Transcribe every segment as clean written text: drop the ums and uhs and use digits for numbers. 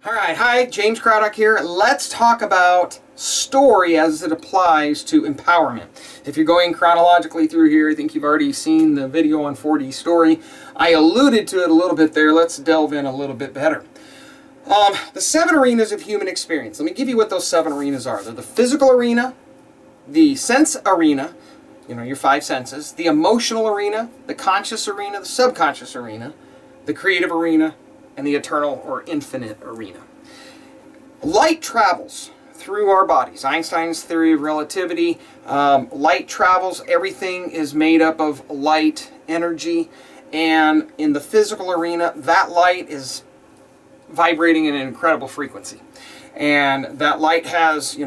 Alright, hi, James Craddock here. Let's talk about story as it applies to empowerment. If you're going chronologically through here, I think you've already seen the video on 4D story. I alluded to it a little bit there. Let's delve in a little bit better. The 7 arenas of human experience. Let me give you what those 7 arenas are. They're the physical arena, the sense arena, your 5 senses, the emotional arena, the conscious arena, the subconscious arena, the creative arena, and the eternal or infinite arena. Light travels through our bodies. Einstein's theory of relativity, light travels, everything is made up of light energy, and in the physical arena, that light is vibrating at an incredible frequency. And that light has,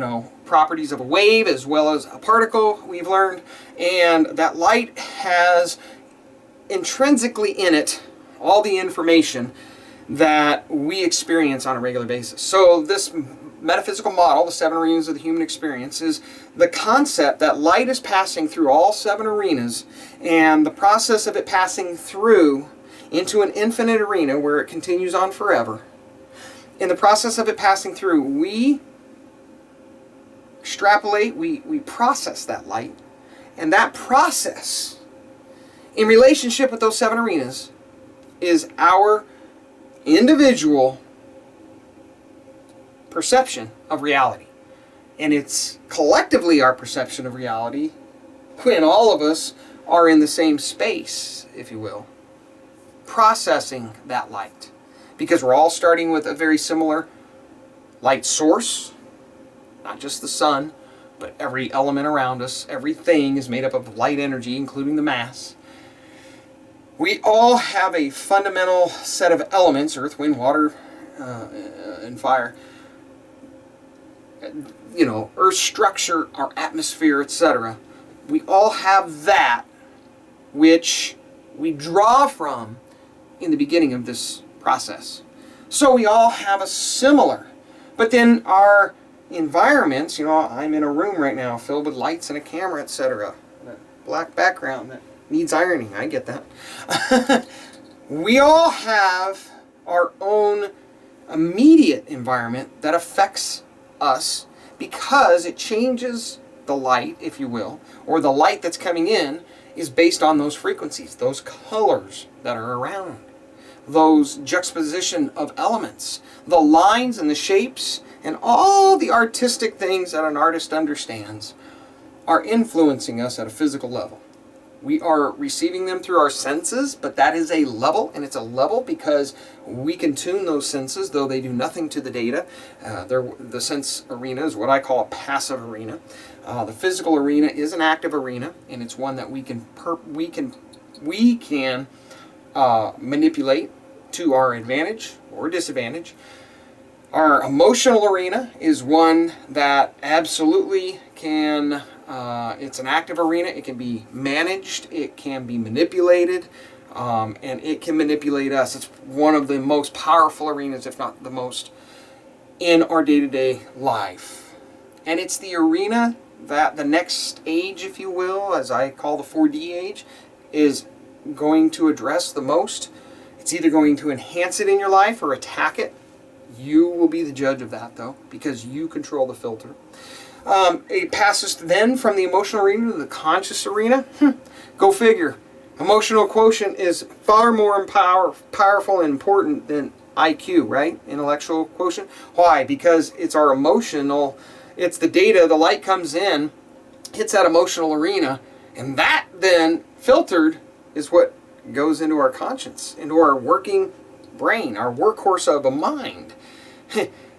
properties of a wave as well as a particle, we've learned, and that light has intrinsically in it all the information that we experience on a regular basis. So this metaphysical model, the 7 arenas of the human experience, is the concept that light is passing through all 7 arenas, and the process of it passing through into an infinite arena where it continues on forever. In the process of it passing through, we extrapolate, we process that light, and that process, in relationship with those 7 arenas, is our individual perception of reality. And it's collectively our perception of reality when all of us are in the same space, if you will, processing that light. Because we're all starting with a very similar light source, not just the sun, but every element around us, everything is made up of light energy, including the mass. We all have a fundamental set of elements, earth, wind, water, and fire. Earth's structure, our atmosphere, etc. We all have that which we draw from in the beginning of this process. So we all have a similar, but then our environments, I'm in a room right now filled with lights and a camera, etc. A black background that needs ironing, I get that. We all have our own immediate environment that affects us because it changes the light, if you will, or the light that's coming in is based on those frequencies, those colors that are around, those juxtaposition of elements, the lines and the shapes, and all the artistic things that an artist understands are influencing us at a physical level. We are receiving them through our senses, but that is a level, and it's a level because we can tune those senses, though they do nothing to the data. The sense arena is what I call a passive arena. The physical arena is an active arena, and it's one that we can manipulate to our advantage or disadvantage. Our emotional arena is one that absolutely can, it's an active arena. It can be managed, it can be manipulated, and it can manipulate us. It's one of the most powerful arenas, if not the most, in our day-to-day life. And it's the arena that the next age, if you will, as I call the 4D age, is going to address the most. It's either going to enhance it in your life or attack it. You will be the judge of that, though, because you control the filter. It passes then from the emotional arena to the conscious arena. Go figure. Emotional quotient is far more powerful and important than IQ, right? Intellectual quotient. Why? Because it's our emotional, it's the data, the light comes in, hits that emotional arena, and that then filtered is what goes into our conscience, into our working brain, our workhorse of a mind.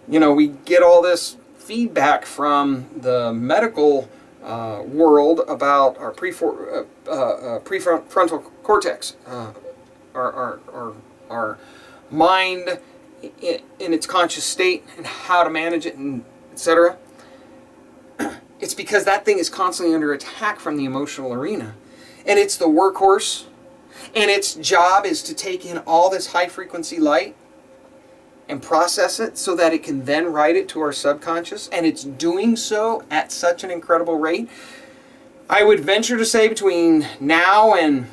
We get all this feedback from the medical world about our prefrontal cortex, our mind in its conscious state and how to manage it, and etc. It's because that thing is constantly under attack from the emotional arena, and it's the workhorse, and its job is to take in all this high frequency light and process it so that it can then write it to our subconscious, and it's doing so at such an incredible rate. I would venture to say between now and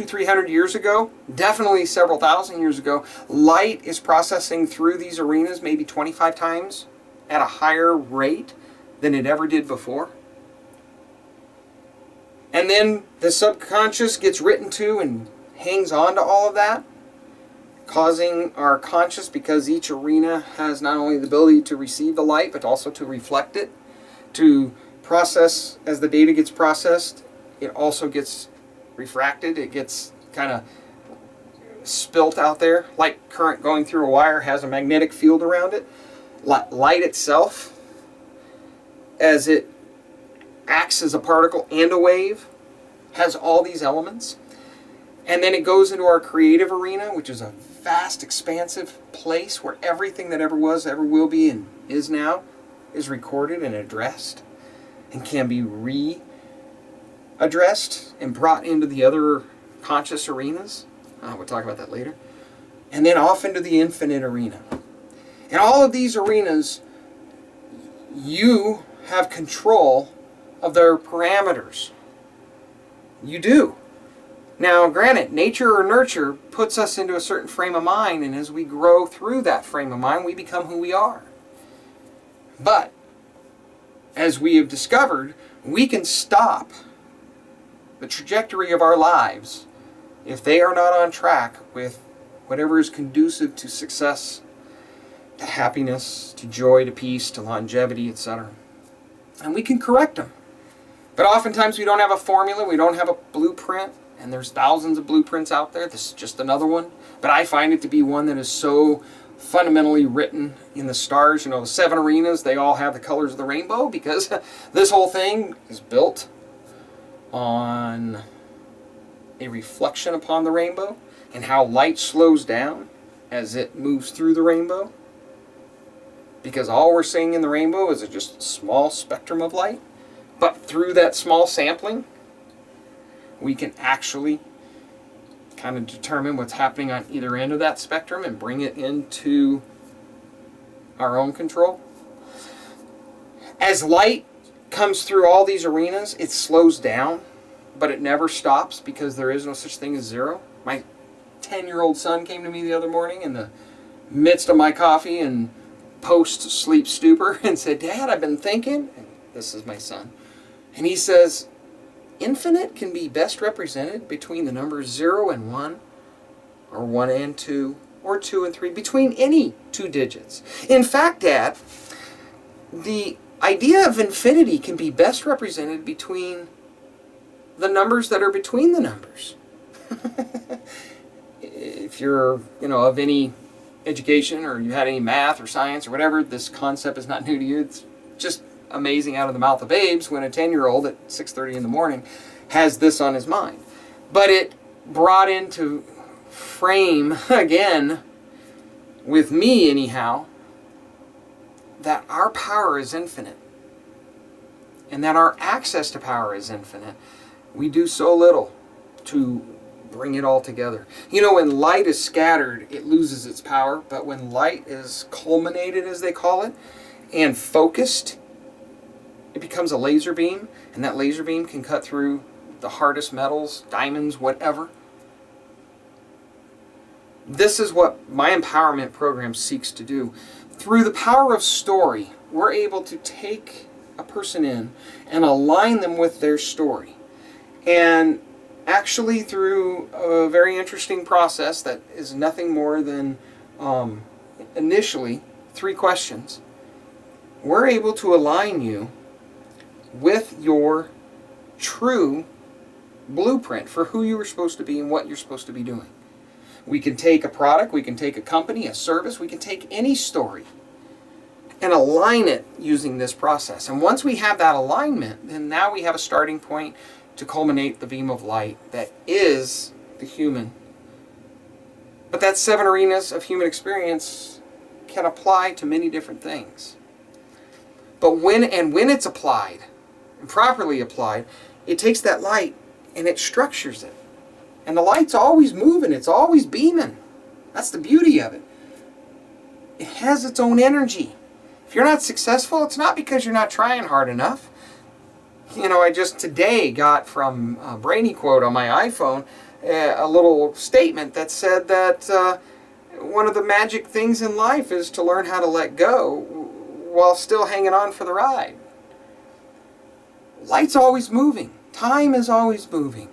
300 years ago, definitely several thousand years ago, light is processing through these arenas maybe 25 times at a higher rate than it ever did before. And then the subconscious gets written to and hangs on to all of that, causing our conscious, because each arena has not only the ability to receive the light, but also to reflect it, to process. As the data gets processed, it also gets refracted. It gets kind of spilt out there. Like current going through a wire has a magnetic field around it. Light itself, as it acts as a particle and a wave, has all these elements. And then it goes into our creative arena, which is a vast, expansive place where everything that ever was, ever will be, and is now is recorded and addressed and can be readdressed and brought into the other conscious arenas. We'll talk about that later. And then off into the infinite arena. In all of these arenas, you have control of their parameters. You do. Now, granted, nature or nurture puts us into a certain frame of mind, and as we grow through that frame of mind, we become who we are. But, as we have discovered, we can stop the trajectory of our lives if they are not on track with whatever is conducive to success, to happiness, to joy, to peace, to longevity, etc. And we can correct them. But oftentimes we don't have a formula, we don't have a blueprint, and there's thousands of blueprints out there. This is just another one. But I find it to be one that is so fundamentally written in the stars. You know, the 7 arenas, they all have the colors of the rainbow, because this whole thing is built on a reflection upon the rainbow and how light slows down as it moves through the rainbow. Because all we're seeing in the rainbow is just a small spectrum of light. But through that small sampling, we can actually kind of determine what's happening on either end of that spectrum and bring it into our own control. As light comes through all these arenas, it slows down, but it never stops, because there is no such thing as zero. My 10-year-old son came to me the other morning in the midst of my coffee and post-sleep stupor and said, "Dad, I've been thinking," and this is my son, and he says, "Infinite can be best represented between the numbers 0 and 1, or 1 and 2, or 2 and 3, between any 2 digits. In fact, Dad, the idea of infinity can be best represented between the numbers that are between the numbers." If you're, of any education, or you had any math or science or whatever, this concept is not new to you. It's just amazing out of the mouth of babes when a 10-year-old at 6:30 in the morning has this on his mind. But it brought into frame again, with me anyhow, that our power is infinite, and that our access to power is infinite. We do so little to bring it all together. When light is scattered, it loses its power, but when light is culminated, as they call it, and focused, it becomes a laser beam, and that laser beam can cut through the hardest metals, diamonds, whatever. This is what my empowerment program seeks to do. Through the power of story, we're able to take a person in and align them with their story. And actually, through a very interesting process that is nothing more than initially 3 questions, we're able to align you with your true blueprint for who you were supposed to be and what you're supposed to be doing. We can take a product, we can take a company, a service, we can take any story and align it using this process. And once we have that alignment, then now we have a starting point to culminate the beam of light that is the human. But that 7 arenas of human experience can apply to many different things. But when it's applied, and properly applied, it takes that light and it structures it. And the light's always moving, it's always beaming. That's the beauty of it. It has its own energy. If you're not successful, it's not because you're not trying hard enough. I just today got from a Brainy quote on my iPhone, a little statement that said that one of the magic things in life is to learn how to let go while still hanging on for the ride. Light's always moving. Time is always moving.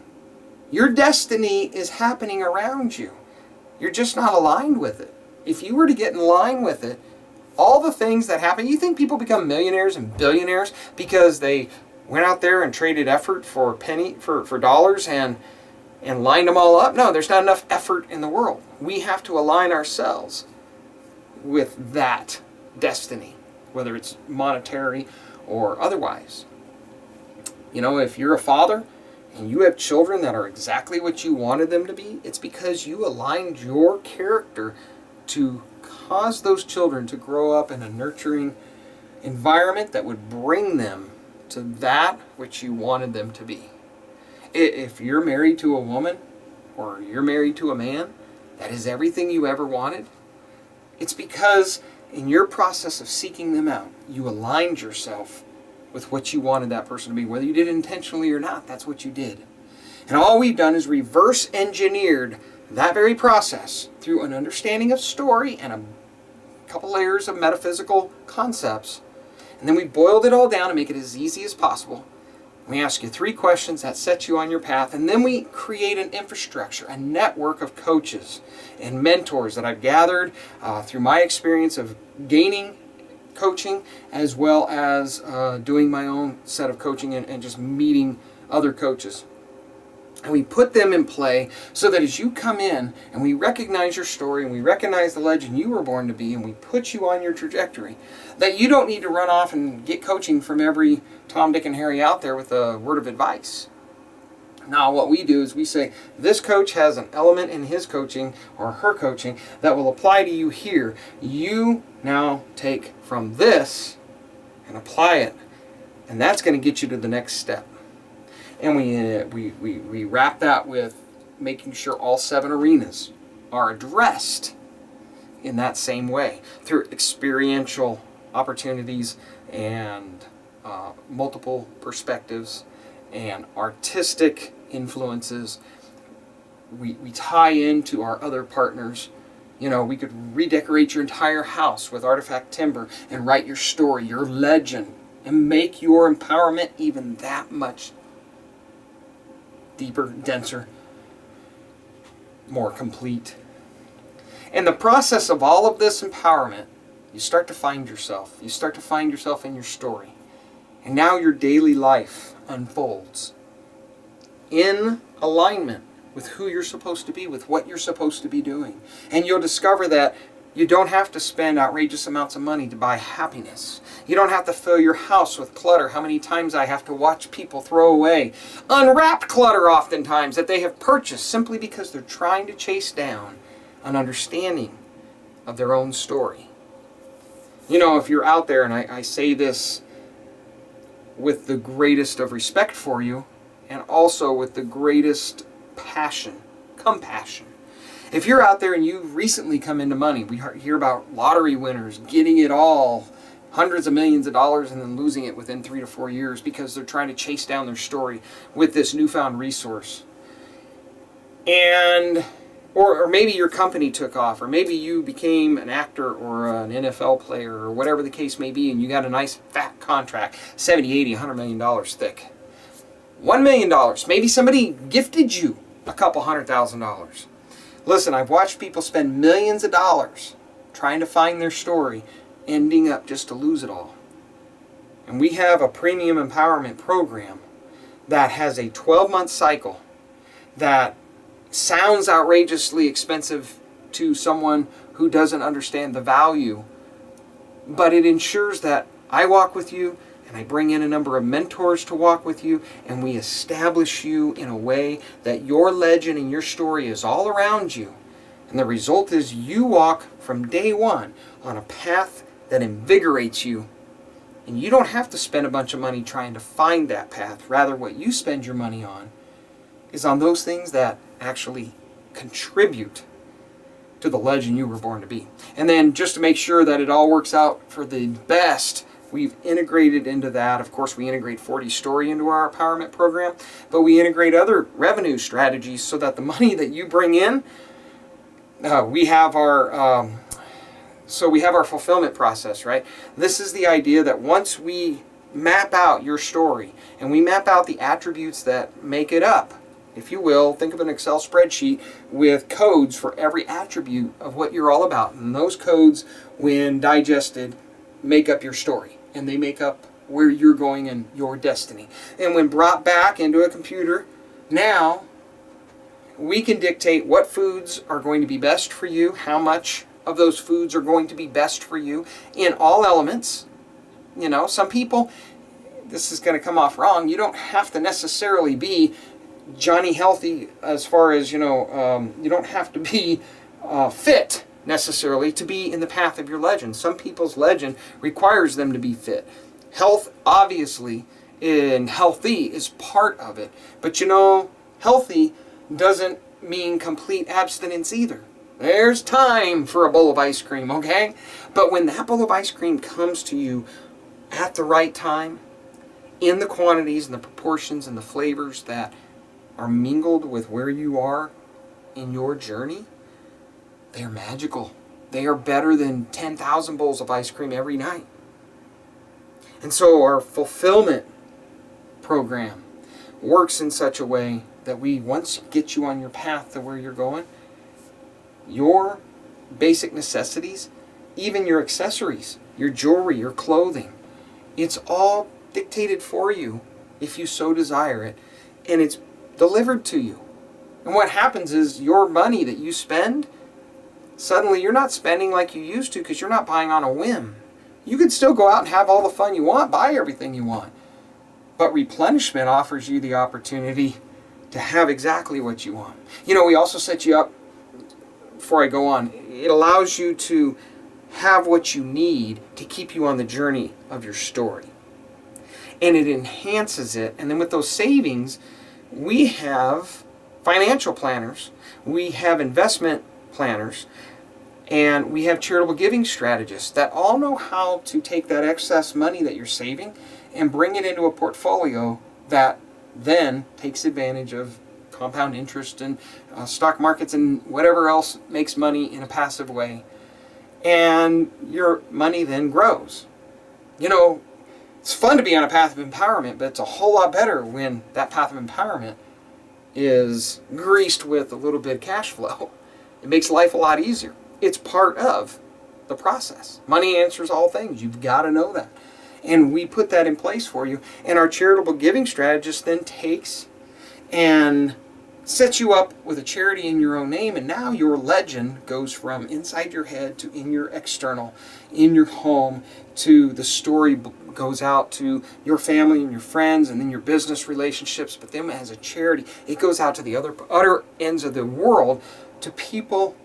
Your destiny is happening around you. You're just not aligned with it. If you were to get in line with it, all the things that happen, you think people become millionaires and billionaires because they went out there and traded effort for dollars and lined them all up? No, there's not enough effort in the world. We have to align ourselves with that destiny, whether it's monetary or otherwise. You know, if you're a father and you have children that are exactly what you wanted them to be, it's because you aligned your character to cause those children to grow up in a nurturing environment that would bring them to that which you wanted them to be. If you're married to a woman or you're married to a man that is everything you ever wanted, it's because in your process of seeking them out, you aligned yourself with what you wanted that person to be. Whether you did it intentionally or not, that's what you did. And all we've done is reverse engineered that very process through an understanding of story and a couple layers of metaphysical concepts. And then we boiled it all down to make it as easy as possible. We ask you 3 questions that set you on your path, and then we create an infrastructure, a network of coaches and mentors that I've gathered through my experience of gaining coaching, as well as doing my own set of coaching and just meeting other coaches. And we put them in play so that as you come in and we recognize your story and we recognize the legend you were born to be and we put you on your trajectory, that you don't need to run off and get coaching from every Tom, Dick, and Harry out there with a word of advice. Now what we do is we say, this coach has an element in his coaching or her coaching that will apply to you here. You now take from this and apply it, and that's going to get you to the next step. And we wrap that with making sure all 7 arenas are addressed in that same way through experiential opportunities and multiple perspectives and artistic influences. We tie into our other partners. You know, we could redecorate your entire house with artifact timber and write your story, your legend, and make your empowerment even that much deeper, denser, more complete. In the process of all of this empowerment, you start to find yourself. You start to find yourself in your story. And now your daily life unfolds in alignment with who you're supposed to be, with what you're supposed to be doing. And you'll discover that you don't have to spend outrageous amounts of money to buy happiness. You don't have to fill your house with clutter. How many times I have to watch people throw away unwrapped clutter oftentimes that they have purchased simply because they're trying to chase down an understanding of their own story. You know, if you're out there, and I say this with the greatest of respect for you, and also with the greatest passion, compassion. If you're out there and you've recently come into money, we hear about lottery winners getting it all, hundreds of millions of dollars, and then losing it within 3 to 4 years because they're trying to chase down their story with this newfound resource. And or maybe your company took off, or maybe you became an actor or an NFL player or whatever the case may be, and you got a nice fat contract, 70, 80, $100 million thick. $1 million. Maybe somebody gifted you a couple $100,000. Listen, I've watched people spend millions of dollars trying to find their story, ending up just to lose it all. And we have a premium empowerment program that has a 12-month cycle that sounds outrageously expensive to someone who doesn't understand the value, but it ensures that I walk with you, and I bring in a number of mentors to walk with you, and we establish you in a way that your legend and your story is all around you. And the result is you walk from day one on a path that invigorates you. And you don't have to spend a bunch of money trying to find that path. Rather, what you spend your money on is on those things that actually contribute to the legend you were born to be. And then just to make sure that it all works out for the best, we've integrated into that. Of course, we integrate 40 Story into our empowerment program, but we integrate other revenue strategies so that the money that you bring in, we have our fulfillment process, right? This is the idea that once we map out your story and we map out the attributes that make it up, if you will, think of an Excel spreadsheet with codes for every attribute of what you're all about. And those codes, when digested, make up your story. And they make up where you're going and your destiny. And when brought back into a computer, now we can dictate what foods are going to be best for you, how much of those foods are going to be best for you in all elements. You know, some people, this is going to come off wrong, you don't have to necessarily be Johnny Healthy as far as, you don't have to be fit necessarily to be in the path of your legend. Some people's legend requires them to be fit. Health, obviously, and healthy is part of it. But healthy doesn't mean complete abstinence either. There's time for a bowl of ice cream, okay? But when that bowl of ice cream comes to you at the right time, in the quantities and the proportions and the flavors that are mingled with where you are in your journey, they are magical. They are better than 10,000 bowls of ice cream every night. And so our fulfillment program works in such a way that we once get you on your path to where you're going, your basic necessities, even your accessories, your jewelry, your clothing, it's all dictated for you if you so desire it, and it's delivered to you. And what happens is your money that you spend, suddenly you're not spending like you used to because you're not buying on a whim. You could still go out and have all the fun you want, buy everything you want. But replenishment offers you the opportunity to have exactly what you want. We also set you up, before I go on, it allows you to have what you need to keep you on the journey of your story. And it enhances it. And then with those savings, we have financial planners, we have investment planners, and we have charitable giving strategists that all know how to take that excess money that you're saving and bring it into a portfolio that then takes advantage of compound interest and stock markets and whatever else makes money in a passive way. And your money then grows. It's fun to be on a path of empowerment, but it's a whole lot better when that path of empowerment is greased with a little bit of cash flow. It makes life a lot easier. It's part of the process. Money answers all things. You've got to know that. And we put that in place for you. And our charitable giving strategist then takes and sets you up with a charity in your own name, and now your legend goes from inside your head to in your external, in your home, to the story goes out to your family and your friends and then your business relationships, but then as a charity, it goes out to the other ends of the world, to people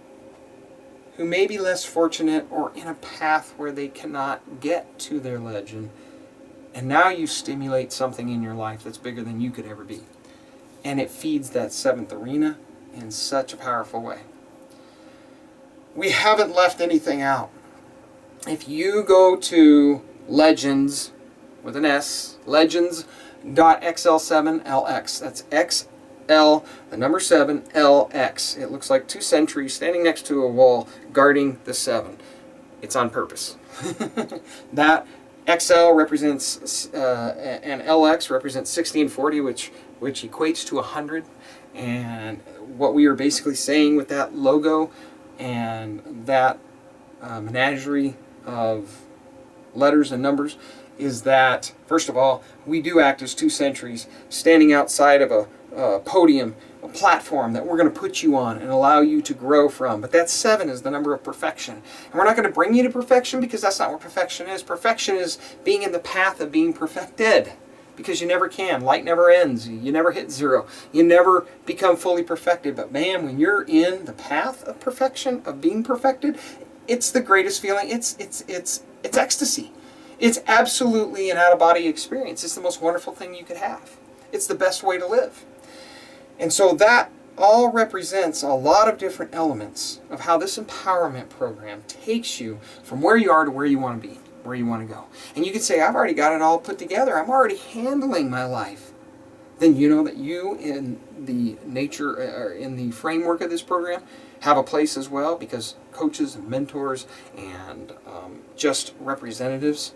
who may be less fortunate or in a path where they cannot get to their legend. And now you stimulate something in your life that's bigger than you could ever be. And it feeds that seventh arena in such a powerful way. We haven't left anything out. If you go to Legends, with an S, legends.xl7lx, that's XL, the number 7, LX. It looks like two sentries standing next to a wall guarding the 7. It's on purpose. That XL represents, and LX represents 60 and 40, which equates to 100. And what we are basically saying with that logo and that menagerie of letters and numbers is that, first of all, we do act as two sentries standing outside of a podium, a platform that we're going to put you on and allow you to grow from. But that 7 is the number of perfection. And we're not going to bring you to perfection because that's not what perfection is. Perfection is being in the path of being perfected. Because you never can. Light never ends. You never hit 0. You never become fully perfected. But man, when you're in the path of perfection, of being perfected, it's the greatest feeling. It's ecstasy. It's absolutely an out-of-body experience. It's the most wonderful thing you could have. It's the best way to live. And so that all represents a lot of different elements of how this empowerment program takes you from where you are to where you want to be. where you want to go. And you could say, I've already got it all put together. I'm already handling my life. Then you know that you, in the nature, or in the framework of this program, have a place as well, because coaches and mentors and just representatives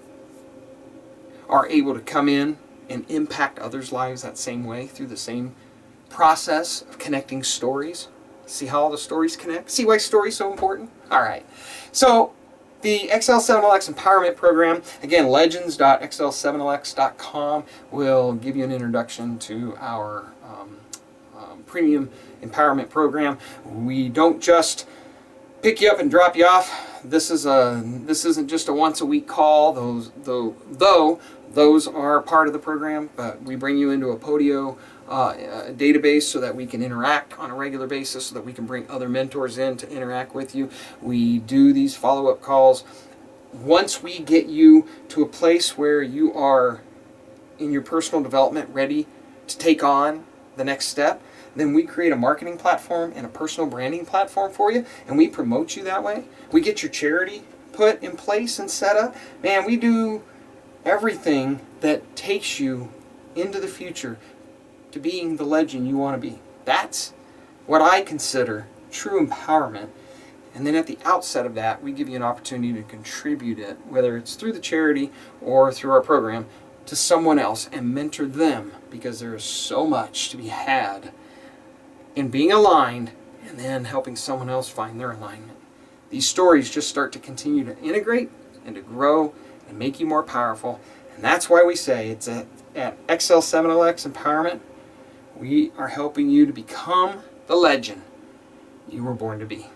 are able to come in and impact others' lives that same way through the same process of connecting stories. See how all the stories connect? See why stories so important? All right. So the xl7lx Empowerment Program, again, legends.xl7lx.com, will give you an introduction to our premium empowerment program. We don't just pick you up and drop you off. This isn't just a once a week call. Those are part of the program, but we bring you into a Podio database so that we can interact on a regular basis, so that we can bring other mentors in to interact with you. We do these follow-up calls. Once we get you to a place where you are in your personal development ready to take on the next step, then we create a marketing platform and a personal branding platform for you, and we promote you that way. We get your charity put in place and set up. Man, we do everything that takes you into the future to being the legend you want to be. That's what I consider true empowerment. And then at the outset of that, we give you an opportunity to contribute it, whether it's through the charity or through our program, to someone else and mentor them, because there is so much to be had in being aligned and then helping someone else find their alignment. These stories just start to continue to integrate and to grow and make you more powerful. And that's why we say it's at xl7lx Empowerment, we are helping you to become the legend you were born to be.